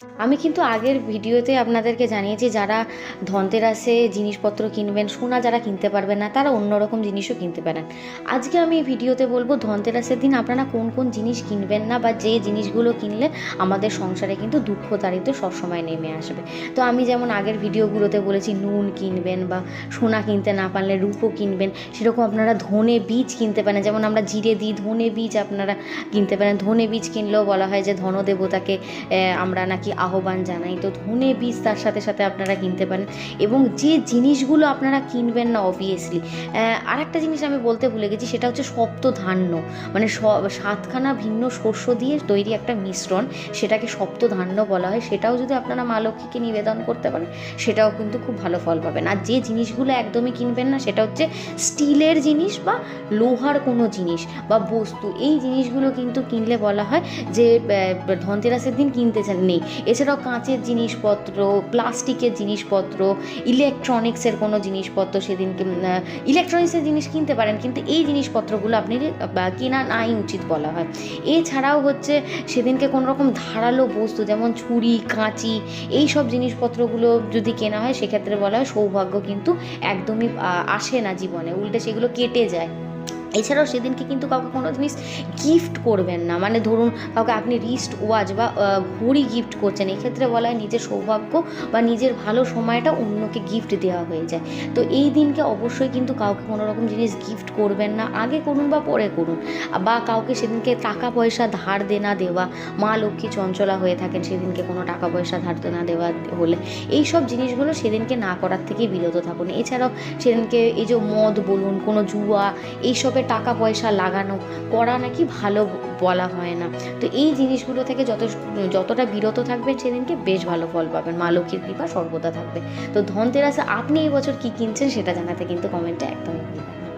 আমি কিন্তু আগের ভিডিওতে আপনাদেরকে জানিয়েছি যারা ধনতেরাসে জিনিসপত্র কিনবেন, সোনা যারা কিনতে পারবেন না তারা অন্য রকম জিনিসও কিনতে পারেন। আজকে আমি এই ভিডিওতে বলবো ধনতেরাসের দিন আপনারা কোন কোন জিনিস কিনবেন না, বা যে জিনিসগুলো কিনলে আমাদের সংসারে কিন্তু দুঃখ দারিদ্র সবসময় নেমে আসবে। তো আমি যেমন আগের ভিডিওগুলোতে বলেছি নুন কিনবেন, বা সোনা কিনতে না পারলে রূপো কিনবেন, সেরকম আপনারা ধনে বীজ কিনতে পারেন। যেমন আমরা জিরে দিই, ধনে বীজ আপনারা কিনতে পারেন। ধনে বীজ কিনলেও বলা হয় যে ধনদেবতাকে আমরা নাকি আহ্বান জানাই। তো ধনে বীজ তার সাথে সাথে আপনারা কিনতে পারেন। এবং যে জিনিসগুলো আপনারা কিনবেন না অবভিয়াসলি, আর একটা জিনিস আমি বলতে ভুলে গেছি, সেটা হচ্ছে সপ্তধান্য, মানে সাতখানা ভিন্ন শস্য দিয়ে তৈরি একটা মিশ্রণ, সেটাকে সপ্তধান্য বলা হয়। সেটাও যদি আপনারা মা লক্ষ্মীকে নিবেদন করতে পারেন, সেটাও কিন্তু খুব ভালো ফল পাবেন। আর যে জিনিসগুলো একদমই কিনবেন না সেটা হচ্ছে স্টিলের জিনিস বা লোহার কোনো জিনিস বা বস্তু। এই জিনিসগুলো কিন্তু কিনলে বলা হয় যে ধনতেরাসের দিন কিনতে নেই। এছাড়াও কাঁচের জিনিসপত্র, প্লাস্টিকের জিনিসপত্র, ইলেকট্রনিক্সের কোনো জিনিসপত্র সেদিনকে, ইলেকট্রনিক্সের জিনিস কিনতে পারেন, কিন্তু এই জিনিসপত্রগুলো আপনি কেনা নাই উচিত বলা হয়। এছাড়াও হচ্ছে সেদিনকে কোনো রকম ধারালো বস্তু যেমন ছুরি, কাঁচি, এই সব জিনিসপত্রগুলো যদি কেনা হয় সেক্ষেত্রে বলা হয় সৌভাগ্য কিন্তু একদমই আসে না জীবনে, উল্টে সেগুলো কেটে যায়। এছাড়াও সেদিনকে কিন্তু কাউকে কোনো জিনিস গিফট করবেন না, মানে ধরুন কাউকে আপনি রিস্ট ওয়াচ বা ঘড়ি গিফট করছেন, এক্ষেত্রে বলা হয় নিজের সৌভাগ্য বা নিজের ভালো সময়টা অন্যকে গিফট দেওয়া হয়ে যায়। তো এই দিনকে অবশ্যই কিন্তু কাউকে কোনো রকম জিনিস গিফট করবেন না, আগে করুন বা পরে করুন। বা কাউকে সেদিনকে টাকা পয়সা ধার দেনা দেওয়া, মা লক্ষ্মী চঞ্চলা হয়ে থাকেন সেদিনকে কোনো টাকা পয়সা ধার দেনা দেওয়া হলে, এই সব জিনিসগুলো সেদিনকে না করার থেকে বিরত থাকুন। এছাড়াও সেদিনকে এই যে মদ বলুন, কোনো জুয়া, এইসবে টাকা পয়সা লাগানো করা নাকি ভালো বলা হয় না। তো এই জিনিসগুলো থেকে যতটা বিরত থাকবেন সেদিনকে বেশ ভালো ফল পাবেন, মা লক্ষ্মীর কৃপা সর্বদা থাকবে। তো ধনতেরাসে আপনি এই বছর কী কিনছেন সেটা জানাতে কিন্তু কমেন্টে একদমই ভুলবেন না।